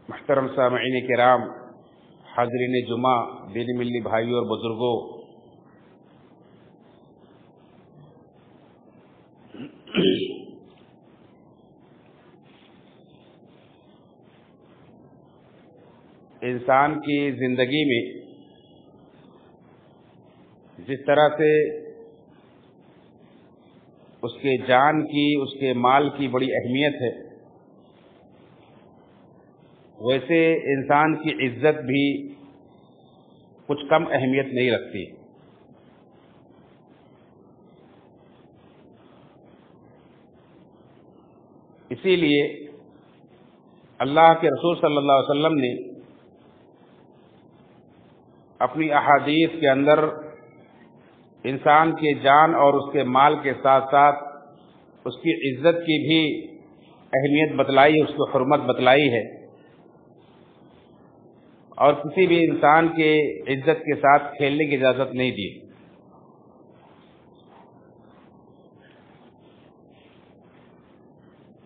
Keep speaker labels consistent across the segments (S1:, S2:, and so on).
S1: محترم سامعین کرام، حاضرین جمعہ، دینی ملی بھائیوں اور بزرگوں، انسان کی زندگی میں جس طرح سے اس کے جان کی، اس کے مال کی بڑی اہمیت ہے، ویسے انسان کی عزت بھی کچھ کم اہمیت نہیں رکھتی۔ اسی لیے اللہ کے رسول صلی اللہ علیہ وسلم نے اپنی احادیث کے اندر انسان کے جان اور اس کے مال کے ساتھ ساتھ اس کی عزت کی بھی اہمیت بتلائی، اس کو حرمت بتلائی ہے، اور کسی بھی انسان کے عزت کے ساتھ کھیلنے کی اجازت نہیں دی۔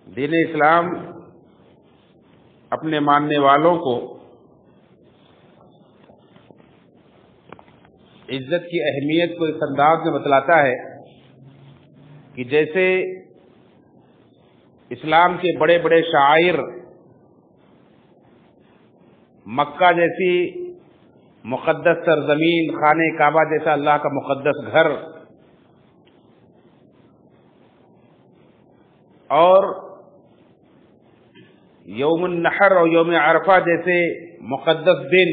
S1: دین اسلام اپنے ماننے والوں کو عزت کی اہمیت کو اس انداز میں بتلاتا ہے کہ جیسے اسلام کے بڑے بڑے شاعر، مکہ جیسی مقدس سرزمین، خانہ کعبہ جیسا اللہ کا مقدس گھر، اور یوم النحر اور یوم عرفہ جیسے مقدس دن،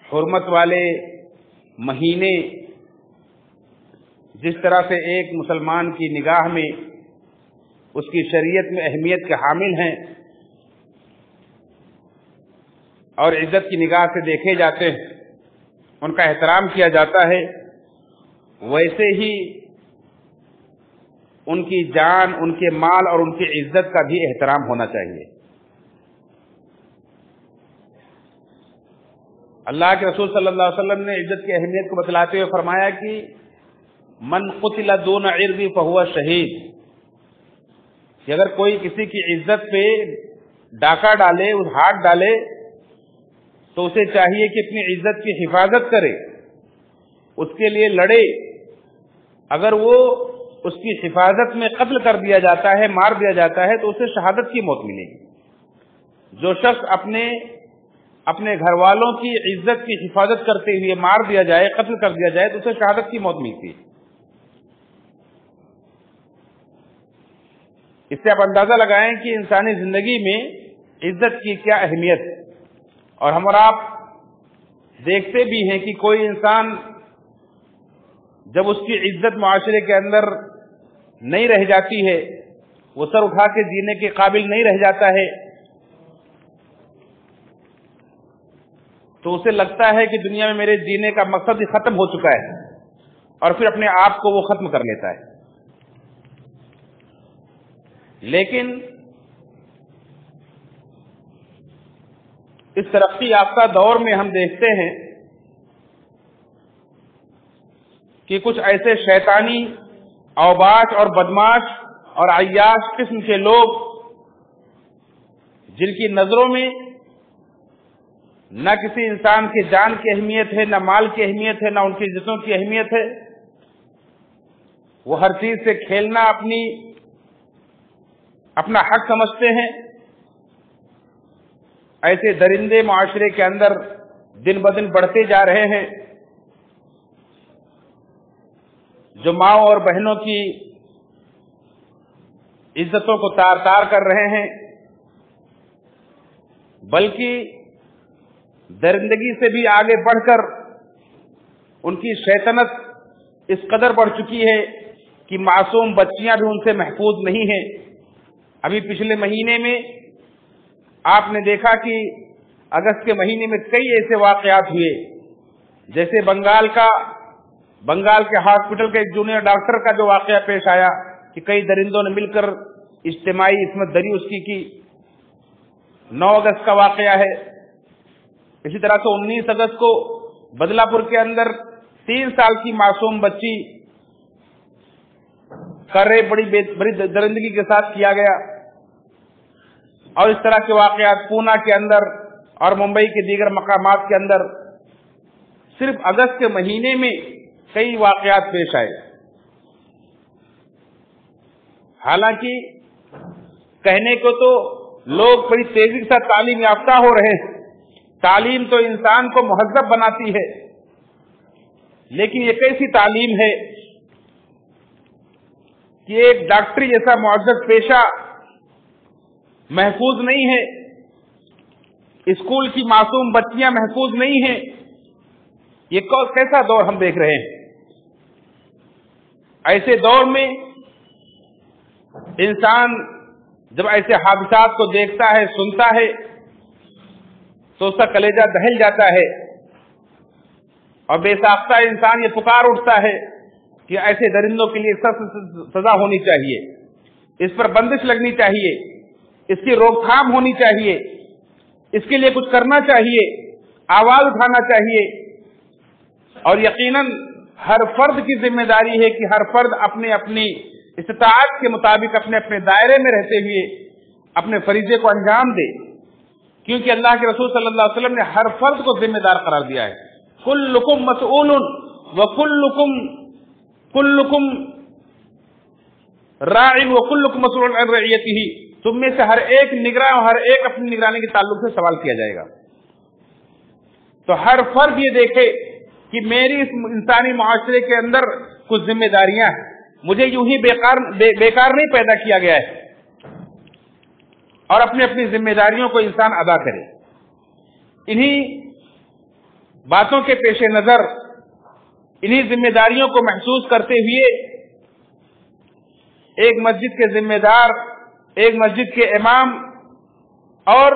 S1: حرمت والے مہینے جس طرح سے ایک مسلمان کی نگاہ میں، اس کی شریعت میں اہمیت کے حامل ہیں اور عزت کی نگاہ سے دیکھے جاتے ہیں، ان کا احترام کیا جاتا ہے، ویسے ہی ان کی جان، ان کے مال اور ان کی عزت کا بھی احترام ہونا چاہیے۔ اللہ کے رسول صلی اللہ علیہ وسلم نے عزت کی اہمیت کو بتلاتے ہوئے فرمایا کہ من قتل دون عرضی فہو شہید، کہ اگر کوئی کسی کی عزت پہ ڈاکہ ڈالے، اس ہاتھ ڈالے، تو اسے چاہیے کہ اپنی عزت کی حفاظت کرے، اس کے لیے لڑے۔ اگر وہ اس کی حفاظت میں قتل کر دیا جاتا ہے، مار دیا جاتا ہے، تو اسے شہادت کی موت ملے گی۔ جو شخص اپنے گھر والوں کی عزت کی حفاظت کرتے ہوئے مار دیا جائے، قتل کر دیا جائے، تو اسے شہادت کی موت ملتی ہے۔ اس سے آپ اندازہ لگائیں کہ انسانی زندگی میں عزت کی کیا اہمیت ہے۔ اور ہم اور آپ دیکھتے بھی ہیں کہ کوئی انسان جب اس کی عزت معاشرے کے اندر نہیں رہ جاتی ہے، وہ سر اٹھا کے جینے کے قابل نہیں رہ جاتا ہے، تو اسے لگتا ہے کہ دنیا میں میرے جینے کا مقصد ہی ختم ہو چکا ہے، اور پھر اپنے آپ کو وہ ختم کر لیتا ہے۔ لیکن اس ترقی یافتہ دور میں ہم دیکھتے ہیں کہ کچھ ایسے شیطانی، اوباش اور بدماش اور عیاش قسم کے لوگ، جن کی نظروں میں نہ کسی انسان کی جان کی اہمیت ہے، نہ مال کی اہمیت ہے، نہ ان کی عزتوں کی اہمیت ہے، وہ ہر چیز سے کھیلنا اپنا حق سمجھتے ہیں۔ ایسے درندے معاشرے کے اندر دن بدن بڑھتے جا رہے ہیں، جو ماؤں اور بہنوں کی عزتوں کو تار تار کر رہے ہیں، بلکہ درندگی سے بھی آگے بڑھ کر ان کی شیطنت اس قدر بڑھ چکی ہے کہ معصوم بچیاں بھی ان سے محفوظ نہیں ہیں۔ ابھی پچھلے مہینے میں آپ نے دیکھا کہ اگست کے مہینے میں کئی ایسے واقعات ہوئے، جیسے بنگال کے ہاسپٹل کے ایک جونیئر ڈاکٹر کا جو واقعہ پیش آیا کہ کئی درندوں نے مل کر اجتماعی عصمت دری اس کی 9 اگست کا واقعہ ہے۔ اسی طرح سے 19 اگست کو بدلہ پور کے اندر 3 سال کی معصوم بچی کا ریپ بڑی درندگی کے ساتھ کیا گیا۔ اور اس طرح کے واقعات پونا کے اندر اور ممبئی کے دیگر مقامات کے اندر صرف اگست کے مہینے میں کئی واقعات پیش آئے. حالانکہ کہنے کو تو لوگ بڑی تیزی سے تعلیم یافتہ ہو رہے ہیں، تعلیم تو انسان کو مہذب بناتی ہے، لیکن یہ کیسی تعلیم ہے کہ ایک ڈاکٹری جیسا معزز پیشہ محفوظ نہیں ہے، اسکول کی معصوم بچیاں محفوظ نہیں ہیں. یہ کیسا دور ہم دیکھ رہے ہیں؟ ایسے دور میں انسان جب ایسے حادثات کو دیکھتا ہے، سنتا ہے، تو اس کا کلیجہ دہل جاتا ہے اور بے ساختہ انسان یہ پکار اٹھتا ہے کہ ایسے درندوں کے لیے سخت سزا ہونی چاہیے، اس پر بندش لگنی چاہیے، اس کی روک تھام ہونی چاہیے، اس کے لیے کچھ کرنا چاہیے، آواز اٹھانا چاہیے. اور یقیناً ہر فرد کی ذمہ داری ہے کہ ہر فرد اپنے اپنی استطاعت کے مطابق اپنے اپنے دائرے میں رہتے ہوئے اپنے فریضے کو انجام دے، کیونکہ اللہ کے رسول صلی اللہ علیہ وسلم نے ہر فرد کو ذمہ دار قرار دیا ہے. کلکم مسئول کلکم راع وکلکم مسئول عن رعیتہ. تم میں سے ہر ایک نگراں اور ہر ایک اپنی نگرانی کے تعلق سے سوال کیا جائے گا. تو ہر فرد یہ دیکھے کہ میری اس انسانی معاشرے کے اندر کچھ ذمہ داریاں ہیں، مجھے یوں ہی بیکار نہیں پیدا کیا گیا ہے، اور اپنی اپنی ذمہ داریوں کو انسان ادا کرے. انہی باتوں کے پیش نظر، انہی ذمہ داریوں کو محسوس کرتے ہوئے ایک مسجد کے ذمہ دار، ایک مسجد کے امام اور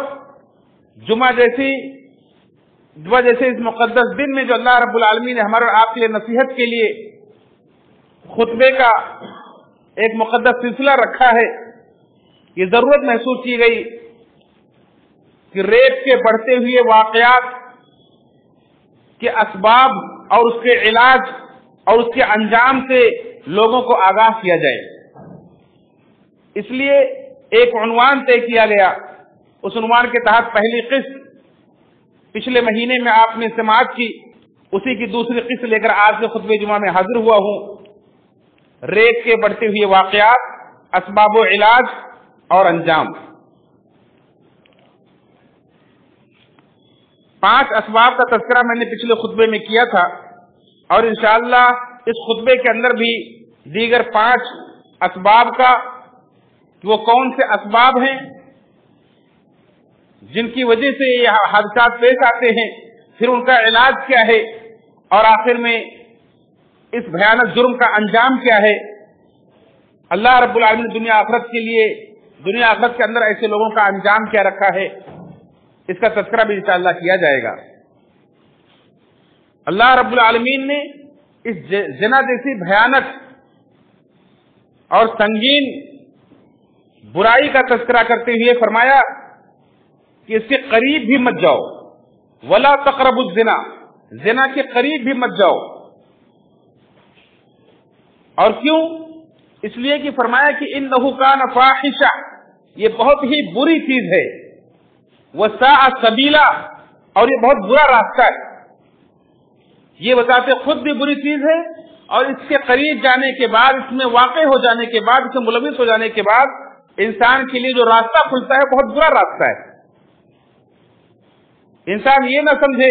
S1: جمعہ جیسے اس مقدس دن میں جو اللہ رب العالمین نے ہمارے آپ کے لیے نصیحت کے لیے خطبے کا ایک مقدس سلسلہ رکھا ہے، یہ ضرورت محسوس کی گئی کہ ریپ کے بڑھتے ہوئے واقعات کے اسباب اور اس کے علاج اور اس کے انجام سے لوگوں کو آگاہ کیا جائے. اس لیے ایک عنوان طے کیا گیا. اس عنوان کے تحت پہلی قسط پچھلے مہینے میں آپ نے سماعت کی، اسی کی دوسری قسط لے کر آج کے خطبہ جمعہ میں حاضر ہوا ہوں. ریپ کے بڑھتے ہوئے واقعات، اسباب و علاج اور انجام. 5 اسباب کا تذکرہ میں نے پچھلے خطبے میں کیا تھا، اور انشاءاللہ اس خطبے کے اندر بھی دیگر 5 اسباب کا، وہ کون سے اسباب ہیں جن کی وجہ سے یہ حادثات پیش آتے ہیں، پھر ان کا علاج کیا ہے، اور آخر میں اس بھیانک جرم کا انجام کیا ہے. اللہ رب العالمین نے دنیا آخرت کے اندر ایسے لوگوں کا انجام کیا رکھا ہے، اس کا تذکرہ بھی انشاءاللہ کیا جائے گا. اللہ رب العالمین نے اس زنا جیسی بھیانک اور سنگین برائی کا تذکرہ کرتے ہوئے فرمایا کہ اس کے قریب بھی مت جاؤ، ولا تقربوا الزنا، زنا کے قریب بھی مت جاؤ. اور کیوں؟ اس لیے کہ فرمایا کہ انہ کان فاحشہ، یہ بہت ہی بری چیز ہے، وساء سبیلا، اور یہ بہت برا راستہ ہے. یہ بذات خود بھی بری چیز ہے، اور اس کے قریب جانے کے بعد، اس میں واقع ہو جانے کے بعد، اس میں ملوث ہو جانے کے بعد انسان کے لیے جو راستہ کھلتا ہے بہت برا راستہ ہے. انسان یہ نہ سمجھے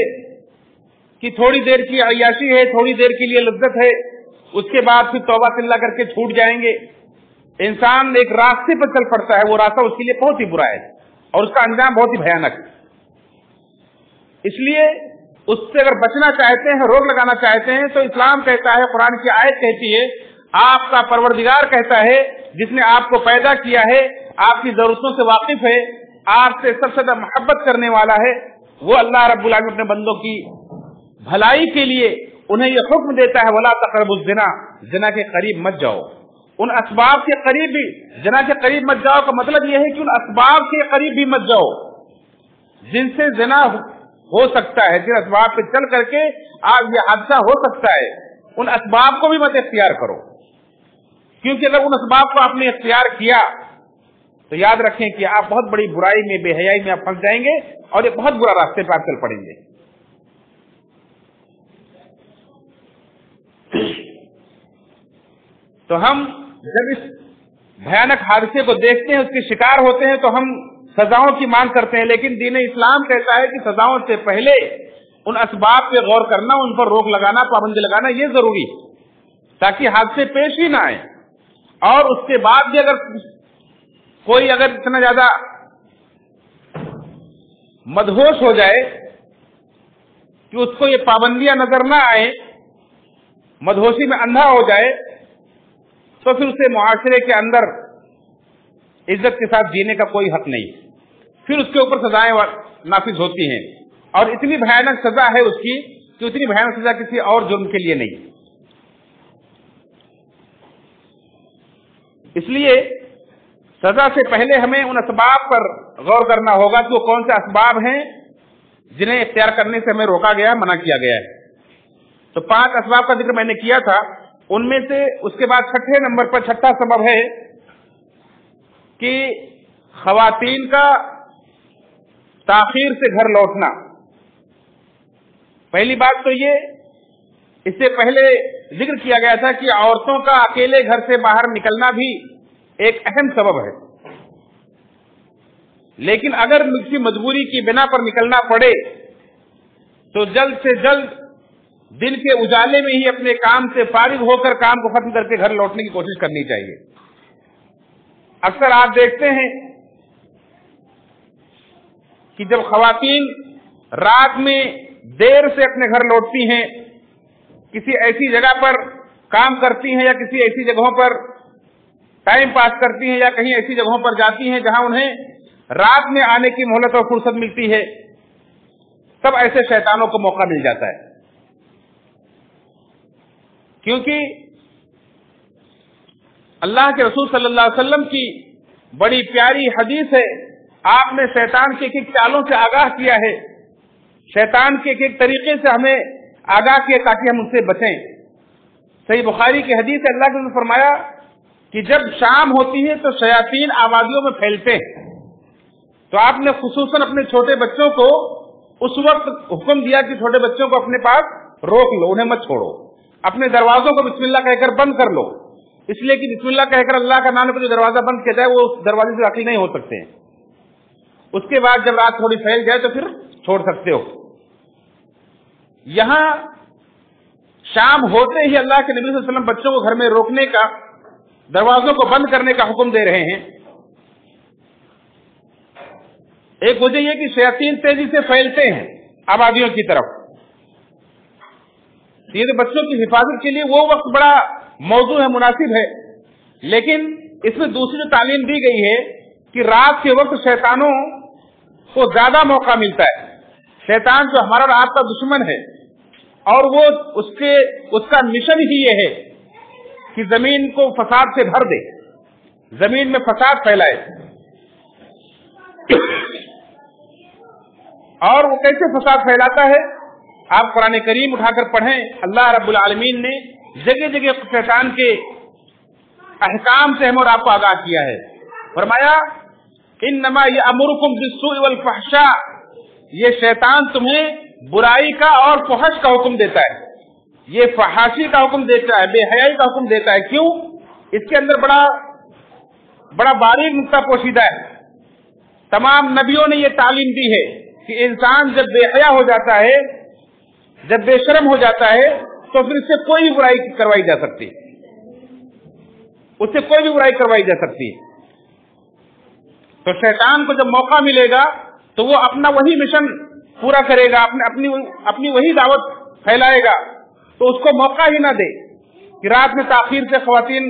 S1: کہ تھوڑی دیر کی عیاشی ہے، تھوڑی دیر کے لیے لذت ہے، اس کے بعد پھر توبہ اللہ کر کے چھوٹ جائیں گے. انسان ایک راستے پر چل پڑتا ہے، وہ راستہ اس کے لیے بہت ہی برا ہے اور اس کا انجام بہت ہی بھیانک ہے. اس لیے اس سے اگر بچنا چاہتے ہیں، روک لگانا چاہتے ہیں، تو اسلام کہتا ہے، قرآن کی آیت کہتی ہے، آپ کا پروردگار کہتا ہے، جس نے آپ کو پیدا کیا ہے، آپ کی ضرورتوں سے واقف ہے، آپ سے سب سے زیادہ محبت کرنے والا ہے، وہ اللہ رب العالمین اپنے بندوں کی بھلائی کے لیے انہیں یہ حکم دیتا ہے، ولا تقربوا الزنا، زنا کے قریب مت جاؤ. ان اسباب کے قریب بھی، زنا کے قریب مت جاؤ کا مطلب یہ ہے کہ ان اسباب کے قریب بھی مت جاؤ جن سے زنا ہو سکتا ہے، جن اسباب پہ چل کر کے آپ یہ حادثہ ہو سکتا ہے، ان اسباب کو بھی مت اختیار کرو. کیونکہ اگر ان اسباب کو آپ نے اختیار کیا تو یاد رکھیں کہ آپ بہت بڑی برائی میں، بے حیائی میں آپ پھنس جائیں گے اور ایک بہت برا راستے پہ آپ چل پڑیں گے۔ تو ہم جب اس بھیانک حادثے کو دیکھتے ہیں، اس کے شکار ہوتے ہیں، تو ہم سزاؤں کی مانگ کرتے ہیں، لیکن دین اسلام کہتا ہے کہ سزاؤں سے پہلے ان اسباب پہ غور کرنا، ان پر روک لگانا، پابندی لگانا یہ ضروری ہے تاکہ حادثے پیش ہی نہ آئے۔ اور اس کے بعد بھی اگر کوئی اتنا زیادہ مدہوش ہو جائے کہ اس کو یہ پابندیاں نظر نہ آئے، مدہوشی میں اندھا ہو جائے، تو پھر اسے معاشرے کے اندر عزت کے ساتھ جینے کا کوئی حق نہیں، پھر اس کے اوپر سزائیں نافذ ہوتی ہیں، اور اتنی بھیانک سزا ہے اس کی کہ اتنی بھیانک سزا کسی اور جرم کے لیے نہیں۔ اس لیے سزا سے پہلے ہمیں ان اسباب پر غور کرنا ہوگا کہ وہ کون سے اسباب ہیں جنہیں اختیار کرنے سے ہمیں روکا گیا، منع کیا گیا ہے۔ تو 5 اسباب کا ذکر میں نے کیا تھا، ان میں سے اس کے بعد 6 نمبر پر 6واں سبب ہے کہ خواتین کا تاخیر سے گھر لوٹنا۔ پہلی بات تو یہ، اس سے پہلے ذکر کیا گیا تھا کہ عورتوں کا اکیلے گھر سے باہر نکلنا بھی ایک اہم سبب ہے، لیکن اگر کسی مجبوری کی بنا پر نکلنا پڑے تو جلد سے جلد دن کے اجالے میں ہی اپنے کام سے فارغ ہو کر کام کو ختم کر کے گھر لوٹنے کی کوشش کرنی چاہیے۔ اکثر آپ دیکھتے ہیں کہ جب خواتین رات میں دیر سے اپنے گھر لوٹتی ہیں، کسی ایسی جگہ پر کام کرتی ہیں یا کسی ایسی جگہوں پر ٹائم پاس کرتی ہیں یا کہیں ایسی جگہوں پر جاتی ہیں جہاں انہیں رات میں آنے کی مہلت اور فرصت ملتی ہے، تب ایسے شیطانوں کو موقع مل جاتا ہے، کیونکہ اللہ کے رسول صلی اللہ علیہ وسلم کی بڑی پیاری حدیث ہے، آپ نے شیطان کے ایک چالوں سے آگاہ کیا ہے، شیطان کے ایک طریقے سے ہمیں آگاہ کیا تاکہ ہم ان سے بچیں۔ صحیح بخاری کی حدیث ہے، اللہ کے رسول نے فرمایا کہ جب شام ہوتی ہے تو شیاطین آبادیوں میں پھیلتے ہیں، تو آپ نے خصوصاً اپنے چھوٹے بچوں کو اس وقت حکم دیا کہ چھوٹے بچوں کو اپنے پاس روک لو، انہیں مت چھوڑو، اپنے دروازوں کو بسم اللہ کہہ کر بند کر لو، اس لیے کہ بسم اللہ کہہ کر اللہ کا نام پر جو دروازہ بند کیا جائے وہ اس دروازے سے داخل نہیں ہو سکتے ہیں۔ اس کے بعد جب رات تھوڑی پھیل جائے تو پھر چھوڑ سکتے ہو۔ یہاں شام ہوتے ہی اللہ کے نبی صلی اللہ علیہ وسلم بچوں کو گھر میں روکنے کا، دروازوں کو بند کرنے کا حکم دے رہے ہیں۔ ایک وجہ یہ کہ شیاطین تیزی سے پھیلتے ہیں آبادیوں کی طرف، یہ تو بچوں کی حفاظت کے لیے وہ وقت بڑا موضوع ہے، مناسب ہے، لیکن اس میں دوسری جو تعلیم دی گئی ہے کہ رات کے وقت شیطانوں کو زیادہ موقع ملتا ہے۔ شیطان جو ہمارا اور آپ کا دشمن ہے، اور وہ اس کا مشن ہی یہ ہے کہ زمین کو فساد سے بھر دے، زمین میں فساد پھیلائے۔ اور وہ کیسے فساد پھیلاتا ہے؟ آپ قرآن کریم اٹھا کر پڑھیں، اللہ رب العالمین نے جگہ جگہ شیطان کے احکام سے ہم اور آپ کو آگاہ کیا ہے۔ فرمایا انما یامرکم بالسوء والفحشاء، یہ شیطان تمہیں برائی کا اور فحش کا حکم دیتا ہے، یہ فحاشی کا حکم دیتا ہے، بے حیائی کا حکم دیتا ہے۔ کیوں؟ اس کے اندر بڑا باریک نقطہ پوشیدہ ہے۔ تمام نبیوں نے یہ تعلیم دی ہے کہ انسان جب بے حیا ہو جاتا ہے، جب بے شرم ہو جاتا ہے، تو پھر اس سے کوئی برائی کروائی جا سکتی، اس سے کوئی بھی برائی کروائی جا سکتی۔ تو شیطان کو جب موقع ملے گا تو وہ اپنا وہی مشن پورا کرے گا، اپنی وہی دعوت پھیلائے گا، تو اس کو موقع ہی نہ دے کہ رات میں تاخیر سے خواتین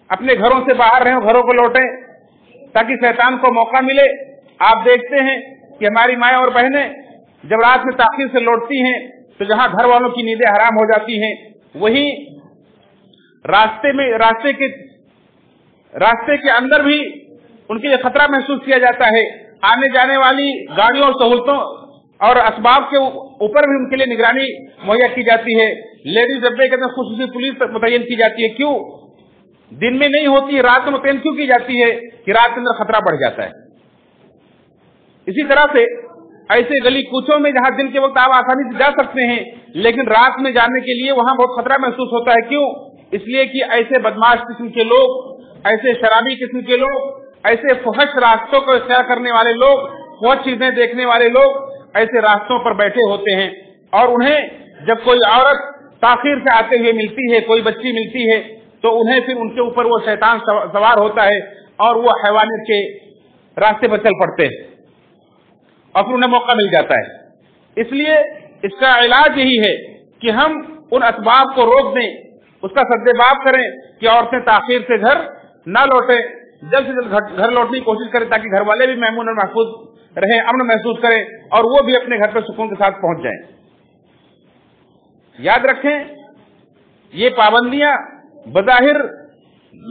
S1: اپنے گھروں سے باہر رہیں، گھروں کو لوٹیں، تاکہ شیطان کو موقع ملے۔ آپ دیکھتے ہیں کہ ہماری مائیں اور بہنیں جب رات میں تاخیر سے لوٹتی ہیں تو جہاں گھر والوں کی نیندیں حرام ہو جاتی ہیں، وہیں راستے کے اندر بھی ان کے لیے خطرہ محسوس کیا جاتا ہے۔ آنے جانے والی گاڑیوں اور سہولتوں اور اسباب کے اوپر بھی ان کے لیے نگرانی مہیا کی جاتی ہے۔ لیڈیز ڈبے کے اندر خصوصی پولیس متعین کی جاتی ہے۔ کیوں؟ दिन में नहीं होती, रात में मुतय्यन क्यों की जाती है कि रात के अंदर खतरा बढ़ जाता है। इसी तरह से ऐसे गली कूचों में जहां दिन के वक्त आप आसानी से जा सकते हैं, लेकिन रात में जाने के लिए वहां बहुत खतरा महसूस होता है। क्यों? इसलिए कि ऐसे बदमाश किस्म के लोग, ऐसे शराबी किस्म के लोग, ऐसे फहश रास्तों को इख्तियार करने वाले लोग, फहश चीजें देखने वाले लोग ऐसे रास्तों पर बैठे होते हैं, और उन्हें जब कोई औरत ताखीर से आते हुए मिलती है, कोई बच्ची मिलती है, तो उन्हें फिर उनके ऊपर वो शैतान सवार होता है और वो हैवानियत के रास्ते पर चल पड़ते हैं और फिर उन्हें मौका मिल जाता है। इसलिए इसका इलाज यही है कि हम उन असबाब को रोक दें, उसका सद्देबाब करें कि औरतें ताखीर से घर न लौटें, जल्द से जल्द घर लौटने की कोशिश करें ताकि घर वाले भी महमून और महफूज रहें, अमन महसूस करें और वो भी अपने घर पर सुकून के साथ पहुंच जाएं। याद रखें, ये पाबंदियां बज़ाहिर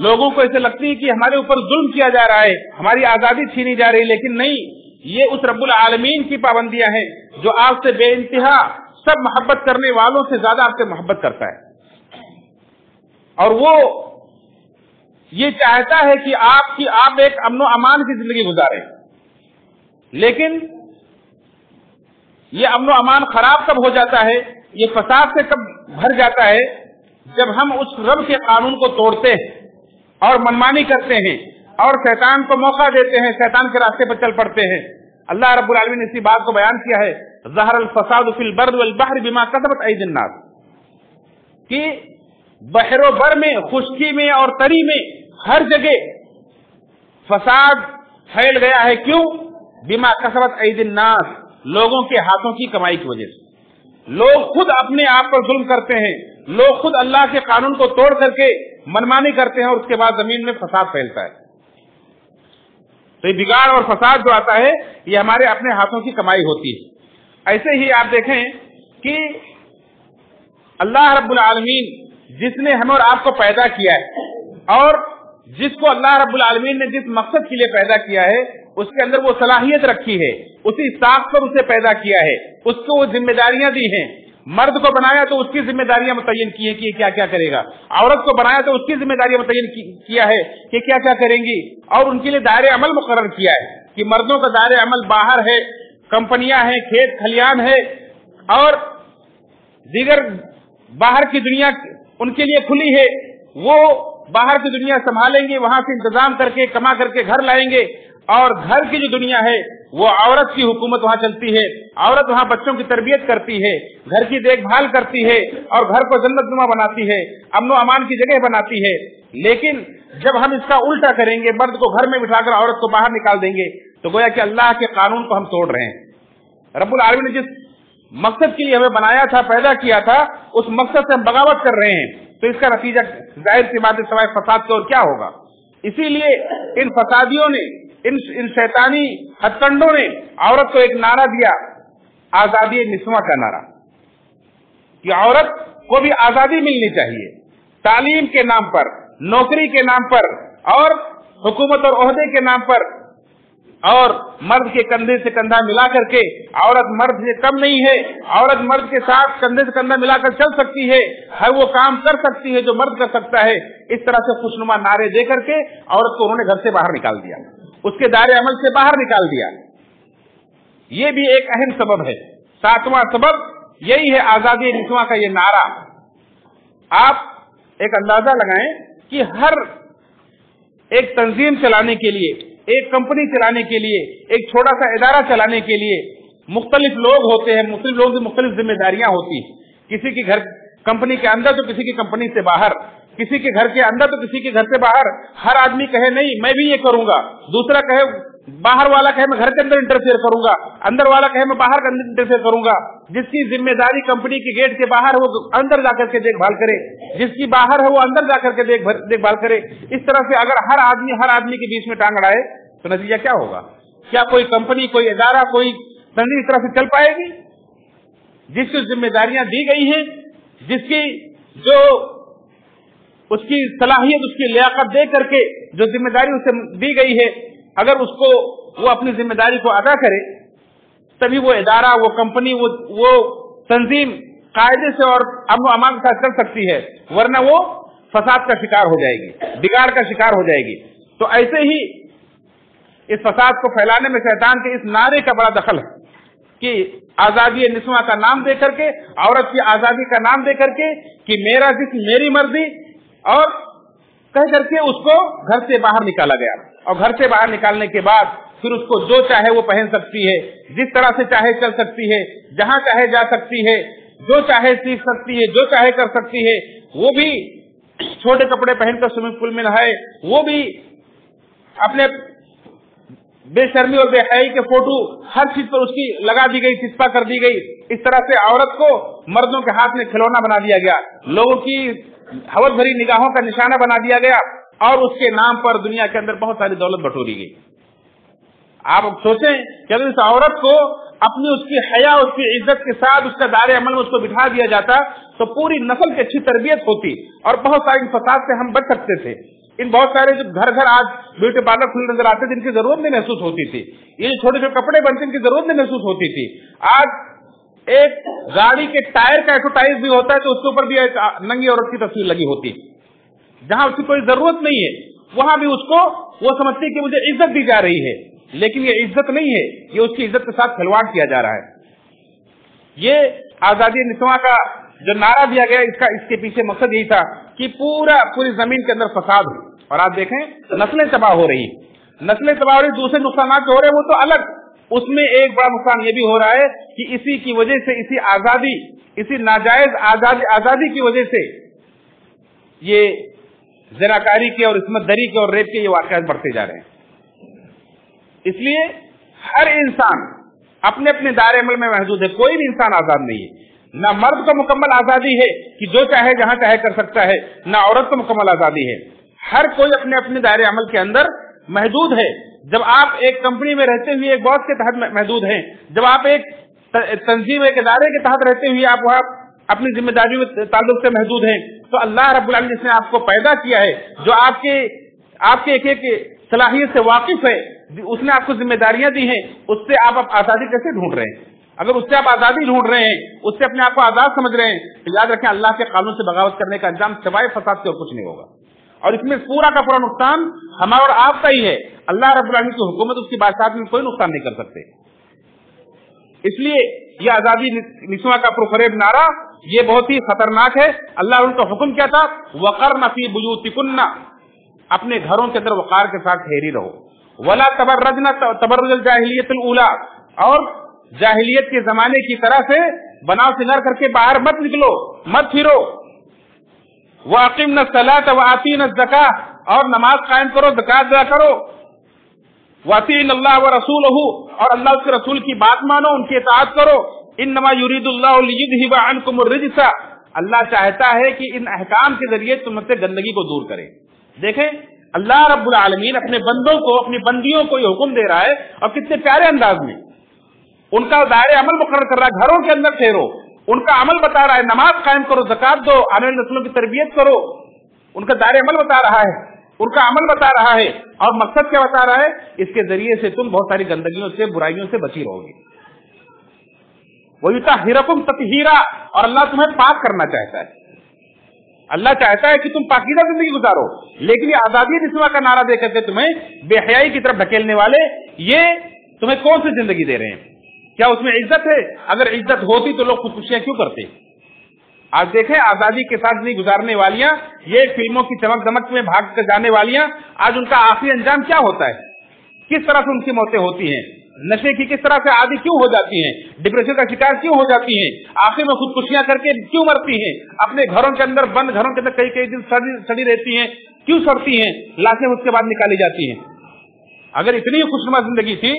S1: लोगों को ऐसे लगती है कि हमारे ऊपर जुल्म किया जा रहा है, हमारी आजादी छीनी जा रही है, लेकिन नहीं, ये उस रब्बुल आलमीन की पाबंदियां हैं जो आपसे बेइंतहा सब मोहब्बत करने वालों से ज्यादा आपसे मोहब्बत करता है, और वो ये चाहता है कि आप एक अमन अमान की जिंदगी गुजारें। लेकिन ये अमन अमान खराब कब हो जाता है, ये फसाद से कब भर जाता है, जब हम उस रब के कानून को तोड़ते हैं और मनमानी करते हैं और शैतान को मौका देते हैं, शैतान के रास्ते पर चल पड़ते हैं। अल्लाह रब्बुल आलमीन ने इसी बात को बयान किया है, ज़हरल फसाद फिल बर्र वल बहर बिमा कसबत ऐदिन नास, कि बहरो बर में, खुश्की में और तरी में हर जगह फसाद फैल गया है। क्यों? बिमा कसबत ऐदिन नास, लोगों के हाथों की कमाई की वजह से। लोग खुद अपने आप पर जुल्म करते हैं, लोग खुद अल्लाह के कानून को तोड़ करके मनमानी करते हैं और उसके बाद जमीन में फसाद फैलता है। तो ये बिगाड़ और फसाद जो आता है ये हमारे अपने हाथों की कमाई होती है। ऐसे ही आप देखें कि अल्लाह रब्बुल आलमीन जिसने हमें और आपको पैदा किया है और जिसको अल्लाह रब्बुल आलमीन ने जिस मकसद के लिए पैदा किया है उसके अंदर वो सलाहियत रखी है, उसी साख पर उसे पैदा किया है, उसको वो जिम्मेदारियां दी हैं। मर्द को बनाया तो उसकी जिम्मेदारियां मुतय्यन की है कि क्या क्या करेगा, औरत को बनाया तो उसकी जिम्मेदारियां मुतय्यन किया है कि क्या क्या करेंगी, और उनके लिए दायरे अमल मुकर्रर किया है कि मर्दों का दायरे अमल बाहर है, कंपनियां हैं, खेत खलियान है और दीगर बाहर की दुनिया उनके लिए खुली है। वो बाहर की दुनिया संभालेंगे, वहां से इंतजाम करके कमा करके घर लाएंगे, और घर की जो दुनिया है वो औरत की हुकूमत वहां चलती है। औरत वहां बच्चों की तरबियत करती है, घर की देखभाल करती है और घर को जन्नतनुमा बनाती है, अमन अमान की जगह बनाती है। लेकिन जब हम इसका उल्टा करेंगे, मर्द को घर में बिठाकर औरत को बाहर निकाल देंगे, तो गोया कि अल्लाह के कानून को हम तोड़ रहे हैं। रब्बुल आलमीन ने जिस मकसद के लिए हमें बनाया था, पैदा किया था, उस मकसद से हम बगावत कर रहे हैं, तो इसका नतीजा जाहिर सी बात है सवाए फसाद की और क्या होगा। इसीलिए इन फसादियों ने, इन शैतानी हथकंडों ने औरत को एक नारा दिया, आजादी निस्वा का नारा, कि औरत को भी आजादी मिलनी चाहिए, तालीम के नाम पर, नौकरी के नाम पर और हुकूमत और ओहदे के नाम पर, और मर्द के कंधे से कंधा मिला करके, औरत मर्द से कम नहीं है, औरत मर्द के साथ कंधे से कंधा मिलाकर चल सकती है, हर वो काम कर सकती है जो मर्द कर सकता है। इस तरह से खुशनुमा नारे दे करके औरत को उन्होंने घर से बाहर निकाल दिया, उसके दायरे अमल से बाहर निकाल दिया। ये भी एक अहम सबब है। सातवां सबब यही है आजादी निस्वा का ये नारा। आप एक अंदाजा लगाएं कि हर एक तंजीम चलाने के लिए, एक कंपनी चलाने के लिए, एक छोटा सा इदारा चलाने के लिए मुख्तलिफ लोग होते हैं, मुख्तलिफ लोगों की मुख्तलिफ जिम्मेदारियां होती हैं। किसी के घर कंपनी के अंदर तो किसी की कंपनी से बाहर, किसी के घर के अंदर तो किसी के घर से बाहर। हर आदमी कहे नहीं मैं भी ये करूंगा, दूसरा कहे, बाहर वाला कहे मैं घर के अंदर इंटरफेयर करूंगा, अंदर वाला कहे मैं बाहर इंटरफेयर करूंगा। जिसकी जिम्मेदारी कंपनी के गेट के बाहर है वो अंदर जाकर के देखभाल करे, जिसकी बाहर है वो अंदर जाकर के देखभाल करे। इस तरह से अगर हर आदमी के बीच में टांग अड़ाए तो नतीजा क्या होगा? क्या कोई कंपनी, कोई इदारा, कोई तंजीम इस तरह से चल पाएगी? जिसकी जिम्मेदारियां दी गई हैं, जिसकी जो उसकी सलाहियत, उसकी लियाकत दे करके जो जिम्मेदारी उसे दी गई है, अगर उसको वो अपनी जिम्मेदारी को अदा करे तभी वो इदारा, वो कंपनी, वो तंजीम कायदे से और अमन अमान के साथ चल सकती है। वरना वो फसाद का शिकार हो जाएगी, बिगाड़ का शिकार हो जाएगी। तो ऐसे ही इस फसाद को फैलाने में शैतान के इस नारे का बड़ा दखल है कि आजादी निस्वा का नाम दे करके, औरत की आजादी का नाम दे करके कि मेरा जिस्म मेरी मर्जी, और कह करके उसको घर से बाहर निकाला गया। और घर से बाहर निकालने के बाद फिर उसको जो चाहे वो पहन सकती है, जिस तरह से चाहे चल सकती है, जहां चाहे जा सकती है, जो चाहे सीख सकती है, जो चाहे कर सकती है, वो भी छोटे कपड़े पहनकर स्विमिंग पूल में नहाए, वो भी अपने बेशर्मी और बेहयाई के फोटो हर चीज पर उसकी लगा दी गई, चिपका कर दी गई। इस तरह से औरत को मर्दों के हाथ में खिलौना बना दिया गया, लोगों की हवस भरी निगाहों का निशाना बना दिया गया, और उसके नाम पर दुनिया के अंदर बहुत सारी दौलत बटोरी गई। आप सोचें कि अगर इस औरत को अपनी उसकी हया, उसकी इज्जत के साथ उसका दायरे अमल में उसको बिठा दिया जाता तो पूरी नस्ल की अच्छी तरबियत होती और बहुत सारे फसाद से हम बच सकते थे। इन बहुत सारे जो घर घर आज ब्यूटी पार्लर खुले नजर आते थे, जिनकी जरूरत नहीं महसूस होती थी, ये जो छोटे छोटे कपड़े बनते इनकी जरूरत नहीं महसूस होती थी। आज एक गाड़ी के टायर का एडवर्टाइज भी होता है तो उसके ऊपर भी एक नंगी औरत की तस्वीर लगी होती है। जहां उसकी कोई जरूरत नहीं है वहां भी उसको वो समझती है कि मुझे इज्जत दी जा रही है, लेकिन ये इज्जत नहीं है, ये उसकी इज्जत के साथ खिलवाड़ किया जा रहा है। ये आजादी निस्वा का जो नारा दिया गया, इसके पीछे मकसद यही था कि पूरी जमीन के अंदर फसाद हो। और आप देखें नस्लें तबाह हो रही, नस्लें तबाह हो रही, दूसरे नुकसान जो हो रहे हैं वो तो अलग, उसमें एक बड़ा नुकसान ये भी हो रहा है कि इसी की वजह से, इसी आजादी, इसी नाजायज आजादी की वजह से ये ज़िनाकारी के और इस्मत दरी के और रेप के ये वाक़यात बढ़ते जा रहे हैं। इसलिए हर इंसान अपने अपने दायरे अमल में महदूद है, कोई भी इंसान आजाद नहीं है। न मर्द को मुकम्मल आजादी है कि जो चाहे जहां चाहे कर सकता है, न औरत को मुकम्मल आजादी है। हर कोई अपने अपने दायरे अमल के अंदर महदूद है। जब आप एक कंपनी में रहते हुए एक बॉस के तहत महदूद हैं, जब आप एक तंजीम, एक इदारे के तहत रहते हुए आप वहां अपनी जिम्मेदारियों में ताल्लुक से महदूद हैं, तो अल्लाह रब्बुल आलमीन जिसने आपको पैदा किया है, जो आपके एक एक सलाहियत से वाकिफ है, उसने आपको जिम्मेदारियां दी हैं, उससे आप आजादी कैसे ढूंढ रहे हैं? अगर उससे आप आजादी ढूंढ रहे हैं, उससे अपने आप को आजाद समझ रहे हैं, तो याद रखें अल्लाह के कानून से बगावत करने का अंजाम सिवाय फसाद से और कुछ नहीं होगा। और इसमें पूरा का पूरा नुकसान हमारा और आपका ही है। अल्लाह रब्बुल आलमीन की हुकूमत, उसकी बादशाहत में कोई नुकसान नहीं कर सकते। इसलिए ये आजादी निस्वा का प्रोफरेब नारा ये बहुत ही खतरनाक है। अल्लाह उनका हुक्म क्या था? वक़रन फी बुयूतिकुन्ना, अपने घरों के अंदर वक़ार के साथ ठहरी रहो। वला तबर्रजना तबर्रुजुल जाहिलियतुल ऊला, और जाहिलियत के जमाने की तरह से बनाव सिंगार करके बाहर मत निकलो, मत फिरो। वअक़िमना सलात व आतीना ज़कात, और नमाज कायम करो, ज़कात अदा करो। वअतीन अल्लाह व रसूलहू, और अल्लाह उसके रसूल की बात मानो, उनकी इताअत करो। इन्नमा युरीदुल्लाहु लियुज़हिबा अन्कुमुर रिज्सा, अल्लाह चाहता है कि इन अहकाम के जरिए तुमसे गंदगी को दूर करे। देखें अल्लाह रब्बुल आलमीन अपने बंदों को, अपनी बंदियों को ये हुक्म दे रहा है, और कितने प्यारे अंदाज में उनका दायरे अमल मुकर्रर कर रहा है। घरों के अंदर ठहरो, उनका अमल बता रहा है, नमाज कायम करो, ज़कात दो, आने वाली नस्लों की तरबियत करो, उनका दायरे अमल बता रहा है, उनका अमल बता रहा है। और मकसद क्या बता रहा है? इसके जरिए से तुम बहुत सारी गंदगियों से, बुराइयों से बची रहोगे। वयुतहिरकुम तत्हीरा, और अल्लाह तुम्हें पाक करना चाहता है। अल्लाह चाहता है कि तुम पाकीज़ा जिंदगी गुजारो, लेकिन ये आजादी निस्वा का नारा देकर के तुम्हें बेहयाई की तरफ ढकेलने वाले ये तुम्हें कौन सी जिंदगी दे रहे हैं? क्या उसमें इज्जत है? अगर इज्जत होती तो लोग खुदकुशियां क्यों करते? आज देखें आजादी के साथ नहीं गुजारने वालियां, ये फिल्मों की चमक दमक में भाग कर जाने वालियां, आज उनका आखिरी अंजाम क्या होता है? किस तरह से उनकी मौतें होती हैं? नशे की किस तरह से आदी क्यों हो जाती हैं? डिप्रेशन का शिकार क्यों हो जाती हैं? आखिर में खुदकुशियां करके क्यों मरती हैं? अपने घरों के अंदर, बंद घरों के अंदर कई कई दिन सड़ी रहती हैं, क्यों सड़ती हैं? लाशें उसके बाद निकाली जाती हैं। अगर इतनी खुशनुमा जिंदगी थी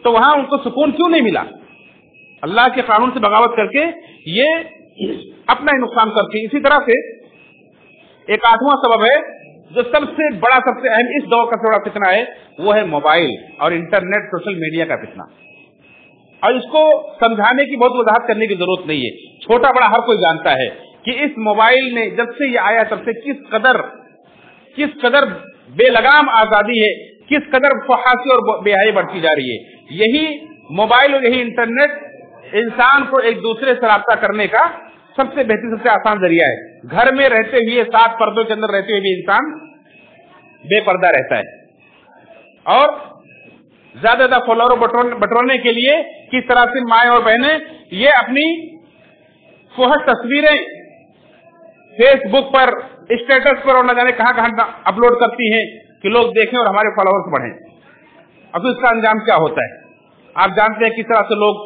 S1: तो वहां उनको सुकून क्यों नहीं मिला? अल्लाह के कानून से बगावत करके ये अपना ही नुकसान करती है। इसी तरह से एक आठवां सबब है जो सबसे बड़ा, सबसे अहम इस दौर का बड़ा फितना है, वो है मोबाइल और इंटरनेट, सोशल मीडिया का फितना। और इसको समझाने की बहुत वजाहत करने की जरूरत नहीं है, छोटा बड़ा हर कोई जानता है कि इस मोबाइल ने जब से ये आया तब से किस कदर बेलगाम आजादी है, किस कदर फहाशी और बेहयाई बढ़ती जा रही है। यही मोबाइल और यही इंटरनेट इंसान को एक दूसरे से राब्ता करने का सबसे बेहतरीन, सबसे आसान जरिया है। घर में रहते हुए, 7 पर्दों के अंदर रहते हुए भी इंसान बेपर्दा रहता है। और ज्यादा फॉलोअर बटोरने के लिए किस तरह से माएं और बहनें ये अपनी फुहश तस्वीरें फेसबुक पर, स्टेटस पर और न जाने कहां अपलोड करती हैं कि लोग देखें और हमारे फॉलोअर्स बढ़ें। अब तो इसका अंजाम क्या होता है? आप जानते हैं किस तरह से लोग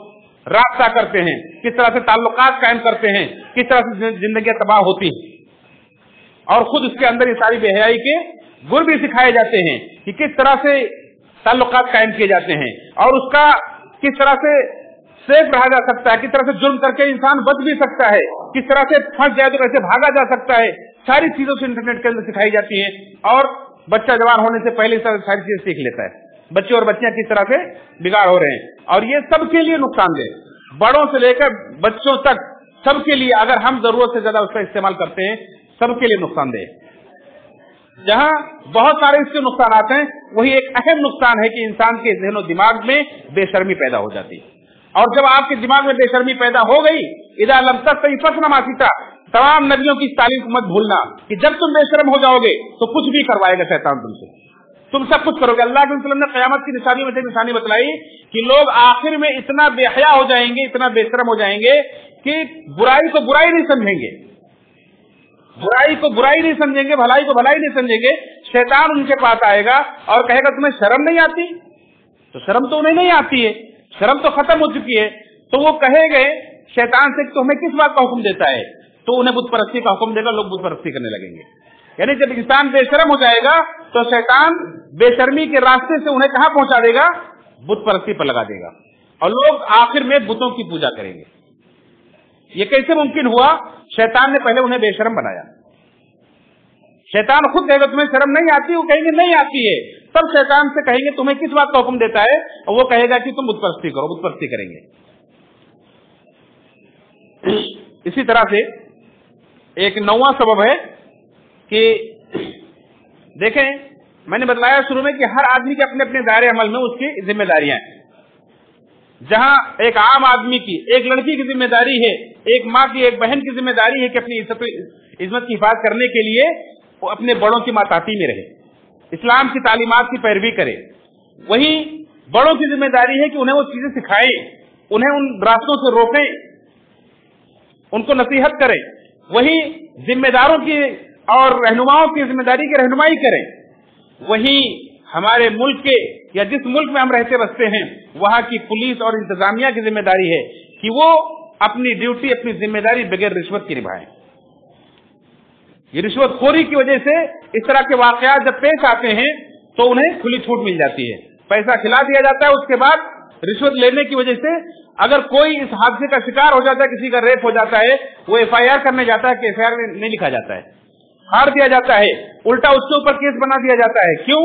S1: रास्ता करते हैं, किस तरह से ताल्लुकात कायम करते हैं, किस तरह से जिंदगी तबाह होती है। और खुद उसके अंदर ये सारी बेहयाई के गुण भी सिखाए जाते हैं कि किस तरह से ताल्लुकात कायम किए जाते हैं और उसका किस तरह से सेफ रहा जा सकता है, किस तरह से जुर्म करके इंसान बच भी सकता है, किस तरह से फंस जाए तो कैसे भागा जा सकता है। सारी चीजों से इंटरनेट के अंदर सिखाई जाती है और बच्चा जवान होने से पहले सारी चीजें सीख लेता है। बच्चे और बच्चियां किस तरह से बिगाड़ हो रहे हैं और ये सबके लिए नुकसानदेह, बड़ों से लेकर बच्चों तक सबके लिए। अगर हम जरूरत से ज्यादा उसका इस्तेमाल करते हैं, सबके लिए नुकसानदेह। जहां बहुत सारे इसके नुकसान आते हैं, वही एक अहम नुकसान है कि इंसान के ज़हन दिमाग में बेशर्मी पैदा हो जाती है। और जब आपके दिमाग में बेशर्मी पैदा हो गई, इदा लम तस्तई फस्न मा सीता, तमाम नबियों की तालीम को मत भूलना कि जब तुम बेशर्म हो जाओगे तो कुछ भी करवाएगा शैतान तुमसे, तुम सब कुछ करोगे। अल्लाह के रसूल ने क़यामत की निशानी में से निशानी बतलाई कि लोग आखिर में इतना बेहया हो जाएंगे, इतना बेशर्म हो जाएंगे कि बुराई को बुराई नहीं समझेंगे, बुराई को बुराई नहीं समझेंगे, भलाई को भलाई नहीं समझेंगे। शैतान उनके पास आएगा और कहेगा तुम्हें शर्म नहीं आती? तो शर्म तो उन्हें नहीं आती है, शर्म तो खत्म हो चुकी है। तो वो कहेंगे शैतान से तो हमें किस बात का हुक्म देता है? तो उन्हें बुत परस्ती का हुक्म देगा, लोग बुत परस्ती करने लगेंगे। यानी जब इंसान बेशर्म हो जाएगा तो शैतान बेशर्मी के रास्ते से उन्हें कहां पहुंचा देगा? बुत परस्ती पर लगा देगा और लोग आखिर में बुतों की पूजा करेंगे। ये कैसे मुमकिन हुआ? शैतान ने पहले उन्हें बेशर्म बनाया। शैतान खुद कहेगा तुम्हें शर्म नहीं आती, वो कहेंगे नहीं आती है। तब शैतान से कहेंगे तुम्हें किस बात का हुक्म देता है? और वो कहेगा कि तुम बुत परस्ती करो, बुत परस्ती करेंगे। इसी तरह से एक 9वां सबब है कि देखें, मैंने बतलाया शुरू में कि हर आदमी के अपने अपने दायरे अमल में उसकी जिम्मेदारियां हैं। जहां एक आम आदमी की, एक लड़की की जिम्मेदारी है, एक माँ की, एक बहन की जिम्मेदारी है कि अपनी इज्जत की हिफाजत करने के लिए वो अपने बड़ों की माताती में रहे, इस्लाम की तालीमात की पैरवी करे। वही बड़ों की जिम्मेदारी है कि उन्हें वो चीजें सिखाएं, उन्हें उन रास्तों से रोकें, उनको नसीहत करें। वही जिम्मेदारों की और रहनुमाओं की जिम्मेदारी की रहनुमाई करें। वही हमारे मुल्क के या जिस मुल्क में हम रहते बसते हैं वहां की पुलिस और इंतजामिया की जिम्मेदारी है कि वो अपनी ड्यूटी, अपनी जिम्मेदारी बगैर रिश्वत की निभाएं। ये रिश्वतखोरी की वजह से इस तरह के वाकयात जब पेश आते हैं तो उन्हें खुली छूट मिल जाती है, पैसा खिला दिया जाता है। उसके बाद रिश्वत लेने की वजह से अगर कोई इस हादसे का शिकार हो जाता है, किसी का रेप हो जाता है, वो FIR करने जाता है कि FIR में नहीं लिखा जाता है, हार दिया जाता है, उल्टा उसके ऊपर केस बना दिया जाता है। क्यों?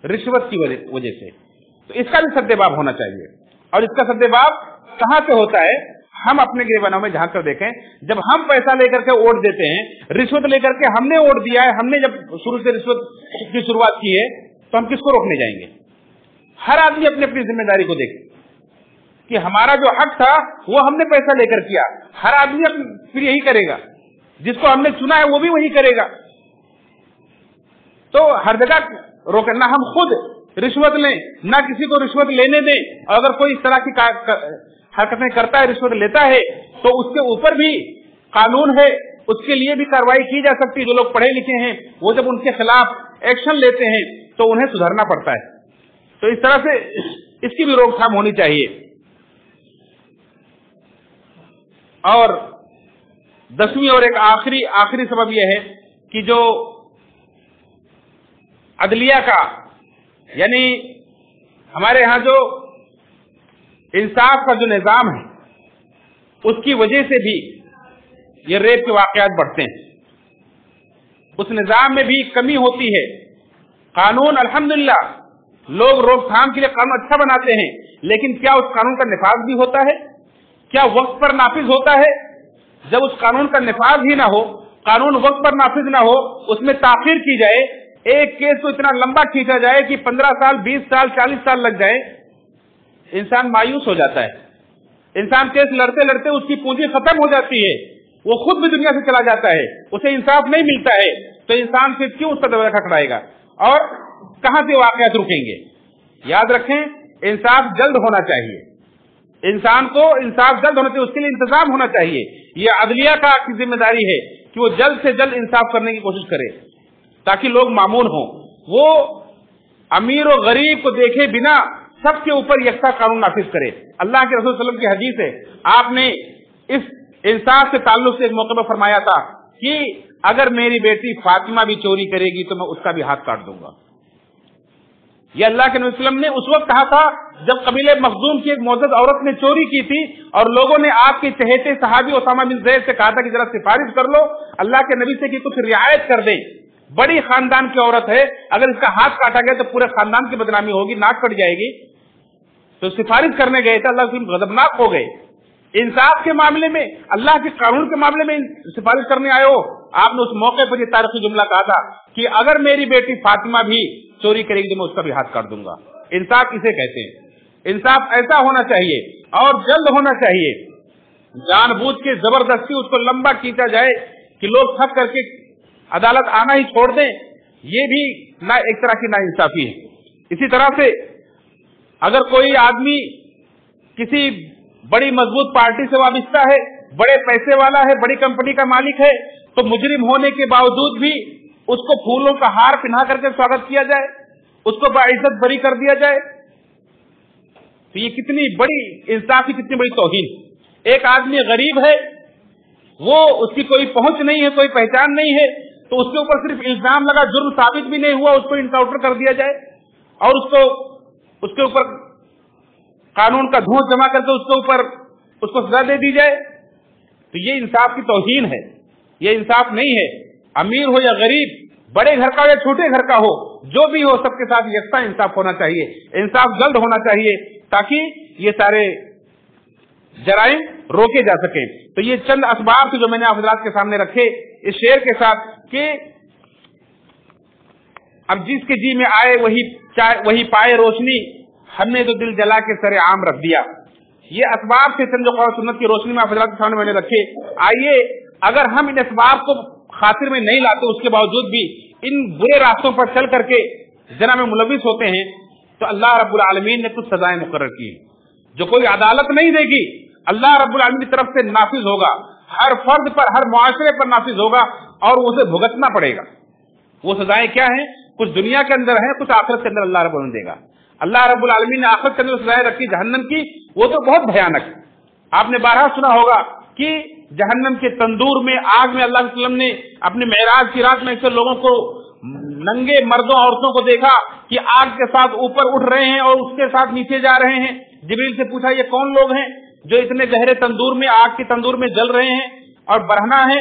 S1: रिश्वत की वजह से। तो इसका भी सद्देबाब होना चाहिए। और इसका सद्देबाब कहां से होता है? हम अपने गिरबानों में झांक कर देखें। जब हम पैसा लेकर के वोट देते हैं, रिश्वत लेकर के हमने वोट दिया है, हमने जब शुरू से रिश्वत की शुरुआत की है, तो हम किसको रोकने जाएंगे? हर आदमी अपनी अपनी जिम्मेदारी को देखे कि हमारा जो हक था वो हमने पैसा लेकर किया। हर आदमी फिर यही करेगा, जिसको हमने चुना है वो भी वही करेगा। तो हर जगह रोके, ना हम खुद रिश्वत लें, ना किसी को रिश्वत लेने दें। और अगर कोई इस तरह की हरकतें करता है, रिश्वत लेता है, तो उसके ऊपर भी कानून है, उसके लिए भी कार्रवाई की जा सकती है। जो लोग पढ़े लिखे हैं वो जब उनके खिलाफ एक्शन लेते हैं तो उन्हें सुधरना पड़ता है। तो इस तरह से इसकी भी रोकथाम होनी चाहिए। और 10वीं और एक आखिरी सबब यह है कि जो अदलिया का, यानी हमारे यहां जो इंसाफ का जो निजाम है, उसकी वजह से भी ये रेप के वाकयात बढ़ते हैं। उस निजाम में भी कमी होती है। कानून अल्हम्दुलिल्लाह लोग रोकथाम के लिए कानून अच्छा बनाते हैं, लेकिन क्या उस कानून का निफाज भी होता है? क्या वक्त पर नाफिज होता है? जब उस कानून का निफाज ही ना हो, कानून वक्त पर नाफिज ना हो, उसमें ताखीर की जाए, एक केस को इतना लंबा खींचा जाए कि 15 साल, 20 साल, 40 साल लग जाए, इंसान मायूस हो जाता है। इंसान केस लड़ते लड़ते उसकी पूंजी खत्म हो जाती है। وہ خود بھی دنیا سے چلا جاتا ہے, اسے انصاف نہیں ملتا ہے, تو انسان پھر کیوں اس کا دروازہ کھٹکھٹائے اور کہاں سے واقعات رکیں گے؟ یاد رکھیں, انصاف جلد ہونا چاہیے, انسان کو انصاف جلد ہونا چاہیے, اس کے لیے انتظام ہونا چاہیے. یہ عدلیہ کا کی ذمہ داری ہے کہ وہ جلد سے جلد انصاف کرنے کی کوشش کرے تاکہ لوگ معمول ہوں. وہ امیر و غریب کو دیکھے بنا سب کے اوپر یکساں قانون نافذ کرے. اللہ کے رسول صلی اللہ علیہ وسلم کی حدیث ہے, آپ نے اس انصاف کے تعلق سے ایک موقع پر فرمایا تھا کہ اگر میری بیٹی فاطمہ بھی چوری کرے گی تو میں اس کا بھی ہاتھ کاٹ دوں گا. یہ اللہ کے نبی صلی اللہ علیہ وسلم نے اس وقت کہا تھا جب قبیلہ مخزوم کی ایک معزز عورت نے چوری کی تھی اور لوگوں نے آپ کے چہیتے صحابی اسامہ بن زید سے کہا تھا کہ ذرا سفارش کر لو اللہ کے نبی سے کہ کچھ رعایت کر دیں, بڑی خاندان کی عورت ہے, اگر اس کا ہاتھ کاٹا گیا تو پورے خاندان کی بدنامی ہوگی, ناک کٹ جائے گی. تو سفارش کرنے گئے تھے, اللہ سے غضبناک ہو گئے. انصاف کے معاملے میں, اللہ کے قانون کے معاملے میں سفارش کرنے آئے ہو. آپ نے اس موقع پر یہ تاریخی جملہ کہا تھا کہ اگر میری بیٹی فاطمہ بھی چوری کرے گی تو میں اس کا بھی ہاتھ کاٹ دوں گا. انصاف کسے کہتے ہیں؟ انصاف ایسا ہونا چاہیے اور جلد ہونا چاہیے. جان بوجھ کے زبردستی اس کو لمبا کھینچا جائے کہ لوگ تھک کر کے عدالت آنا ہی چھوڑ دیں, یہ بھی ایک طرح کی ناانصافی ہے. اسی طرح سے اگر کوئی آدمی کسی بڑی مضبوط پارٹی سے وابستہ ہے, بڑے پیسے والا ہے, بڑی کمپنی کا مالک ہے, تو مجرم ہونے کے باوجود بھی اس کو پھولوں کا ہار پہنا کر کے سواگت کیا جائے, اس کو باعزت بری کر دیا جائے. تو یہ کتنی بڑی انصاف کی کتنی بڑی توہین. ایک آدمی غریب ہے, وہ اس کی کوئی پہنچ نہیں ہے, کوئی پہچان نہیں ہے, تو اس کے اوپر صرف الزام لگا, جرم ثابت بھی نہیں ہوا, اس کو انکاؤنٹر کر دیا جائے اور اس کے اوپر قانون کا دھونس جمع کر کے اس کو سزا دے دی جائے. تو یہ انصاف کی توہین ہے, یہ انصاف نہیں ہے. امیر ہو یا غریب, بڑے گھر کا ہو یا چھوٹے گھر کا ہو, جو بھی ہو سب کے ساتھ یکساں انصاف ہونا چاہیے. انصاف جلد ہونا چاہیے تاکہ یہ سارے جرائم روکے جا سکیں. تو یہ چند اسباب جو میں نے آپ حضرات کے سامنے رکھے اس شعر کے ساتھ کہ اب جس کے جی میں آئے وہی پائے روشنی, ہم نے تو دل جلا کے سر عام رکھ دیا. یہ اسباب سے چند جو قرآن سنت کی روشنی میں آپ حضرات کے سامنے میں نے رکھے. آئیے اگر ہم ان اسباب کو خاطر میں نہیں لاتے, اس کے باوجود بھی ان برے راستوں پر چل کر کے زنا میں ملوث ہوتے ہیں, تو اللہ رب العالمین نے کچھ سزائیں مقرر کی جو کوئی عدالت نہیں دے گی, اللہ رب العالمین کی طرف سے نافذ ہوگا, ہر فرد پر, ہر معاشرے پر نافذ ہوگا اور اسے بھگتنا پڑے گا. وہ سزائیں کیا ہیں؟ کچھ دنیا کے اندر ہیں, کچھ آخرت کے اندر اللہ رب العالمین دے گا. اللہ رب العالمین نے آخرت کے اندر سزائیں رکھی جہنم کی, وہ تو بہت بھیانک ہے. آپ نے بارہا سنا ہوگا کہ جہنم کے تندور میں, آگ میں اللہ علیہ وسلم نے اپنے معراج کی رات میں ایسے لوگوں کو, ننگے مردوں عورتوں کو دیکھا کہ آگ کے ساتھ اوپر اٹھ رہے ہیں اور اس کے ساتھ نیچے جا رہے ہیں. جبریل سے پوچھا یہ کون لوگ ہیں جو اتنے گہرے تندور میں, آگ کے تندور میں جل رہے ہیں اور برہنا ہے؟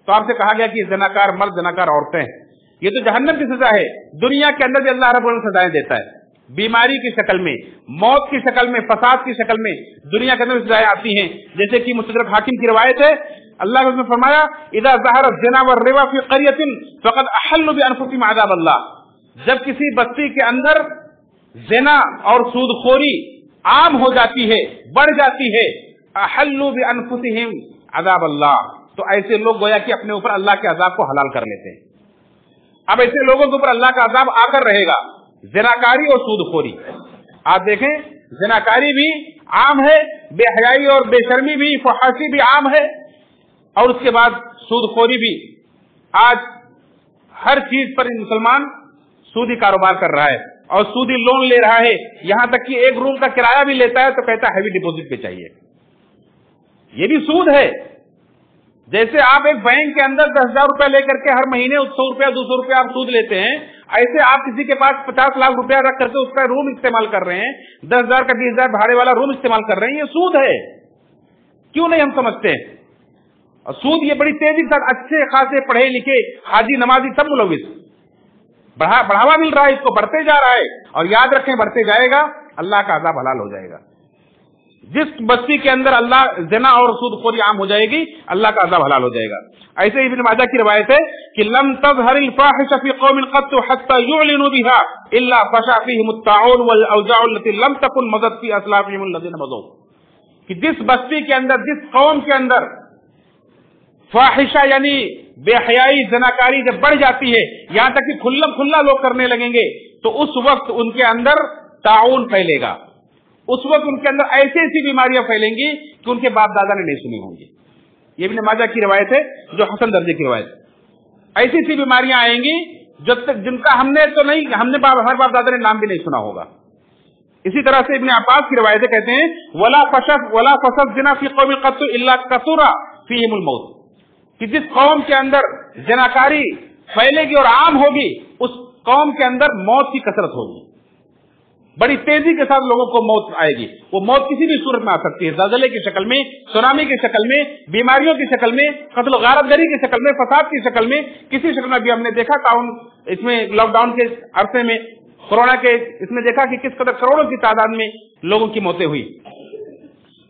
S1: تو آپ سے کہا گیا کہ زناکار مرد, زناکار عورتیں ہیں. یہ تو جہنم کی سزا ہے. دنیا کے اندر بھی اللہ رب العالمین سزائیں دیتا ہے, بیماری کی شکل میں, موت کی شکل میں, فساد کی شکل میں دنیا کے اندر سزائیں آتی ہیں. جیسے کہ مستدرک حاکم کی روایت ہے, اللہ نے فرمایا اذا ظہر الزنا والربا فی قریۃ فقد احلوا بانفسہم عذاب اللہ. جب کسی بستی کے اندر زنا اور سود خوری عام ہو جاتی ہے, بڑھ جاتی ہے, احلوا بانفسہم عذاب اللہ, تو ایسے لوگ گویا کہ اپنے اوپر اللہ کے عذاب کو حلال کر لیتے ہیں. اب ایسے لوگوں کے اوپر اللہ کا عذاب آ کر رہے گا. زناکاری اور سود خوری, آپ دیکھیں زناکاری بھی عام ہے, بے حیائی اور بے شرمی بھی, فحاشی بھی عام ہے, اور اس کے بعد سود خوری بھی. آج ہر چیز پر مسلمان سودی کاروبار کر رہا ہے اور سودی لون لے رہا ہے, یہاں تک کہ ایک روم کا کرایہ بھی لیتا ہے تو کہتا ہے ہیوی ڈپوزٹ پہ چاہیے. یہ بھی سود ہے. جیسے آپ ایک بینک کے اندر 10,000 روپے لے کر کے ہر مہینے 100 روپیہ 200 روپیہ آپ سود لیتے ہیں, ایسے آپ کسی کے پاس 50 لاکھ روپیہ رکھ کر کے اس کا روم استعمال کر رہے ہیں, 10,000 کا 20,000 بھاڑے والا روم استعمال کر رہے ہیں. یہ سود ہے. کیوں نہیں ہم سمجھتے ہیں؟ اور سود یہ بڑی تیزی سے اچھے خاصے پڑھے لکھے حاجی نمازی سب ملوث, بڑھاوا مل رہا ہے, اس کو بڑھتے جا رہا ہے. اور یاد رکھیں بڑھتے جائے گا اللہ کا عذاب حلال ہو جائے گا. جس بستی کے اندر اللہ زنا اور سود خوری عام ہو جائے گی اللہ کا عذاب حلال ہو جائے گا. ایسے ابن ماجہ کی روایت ہے کہ لم تظہر الفاحشہ فی قوم قط حتى يعلنوا بها الا فشا فيهم الطاعون والاوجاع التي لم تكن مضت في اسلافهم الذين مضوا. کہ جس بستی کے اندر, جس قوم کے اندر फाहिशा यानी बेहयाई जनाकारी जब बढ़ जाती है, यहां तक कि खुल्लम खुल्ला लोग करने लगेंगे, तो उस वक्त उनके अंदर ताउन फैलेगा। उस वक्त उनके अंदर ऐसी ऐसी बीमारियां फैलेंगी कि उनके बाप दादा ने नहीं सुनी होंगी। ये इब्न माजा की रिवायत है, जो हसन दर्जे की रिवायत है। ऐसी ऐसी बीमारियां आएंगी जब तक जिनका हमने हमारे बाप दादा ने नाम भी नहीं सुना होगा। इसी तरह से इब्न अब्बास की रिवायतें कहते हैं, वला फसद जिना फी कौमिल कत्तु इल्ला कसुरा फीहिमुल मौत, कि जिस कौम के अंदर जनाकारी फैलेगी और आम होगी, उस कौम के अंदर मौत की कसरत होगी। बड़ी तेजी के साथ लोगों को मौत आएगी। वो मौत किसी भी सूरत में आ सकती है, ज़लज़ले की शक्ल में, सुनामी की शक्ल में, बीमारियों की शक्ल में, कत्ल गारतगरी की शक्ल में, फसाद की शक्ल में, किसी शक्ल में भी हमने देखा। ताउन इसमें लॉकडाउन के अरसे में, कोरोना के इसमें देखा कि किस कदर करोड़ों की तादाद में लोगों की मौतें हुई।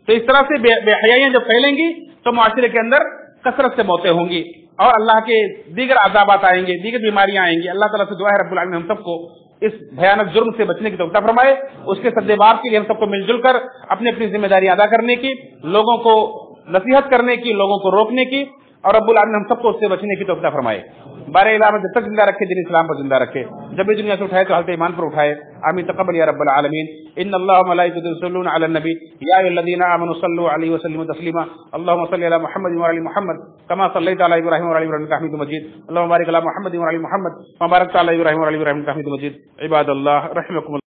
S1: तो इस तरह से बेहयाइयां जब फैलेंगी तो मुआशरे के अंदर कसरत से मौतें होंगी और अल्लाह के दीगर अज़ाबात आएंगे, दीगर बीमारियां आएंगी। अल्लाह ताला से दुआ है रब्बुल आलमीन हम सबको इस भयानक जुर्म से बचने की तौफीक फरमाए। उसके सद्देबाब के लिए हम सबको मिलजुल कर अपनी अपनी जिम्मेदारी अदा करने की, लोगों को नसीहत करने की, लोगों को रोकने की, और रब्बुल आलमीन हम सबको उससे बचने की तौफीक फरमाए। बारे इलाहा जब तक जिंदा रखे, दिन इस्लाम पर जिंदा रखे, जब भी दुनिया से उठाए तो हालत ईमान पर उठाए। आमीन तक़ब्बल या रब्बल आलमीन। इन्नल्लाह व मलाइकतहु युसल्लूना अलन नबी या अय्युहल्लज़ीना आमनू सल्लु अलैहि व सल्लिमू तस्लीमा। अल्लाहुम्मा सल्लि अला मुहम्मद व अला मुहम्मद कमा सल्लैता अला इब्राहीम व अला इब्राहीम इन्नका हमीदुम मजीद। अल्लाहुम्मा बारिक अला मुहम्मद व अला मुहम्मद कमा बारकता अला इब्राहीम व अला इब्राहीम इन्नका हमीदुम मजीद। इबादल्लाह रहमकुमुल्लाह।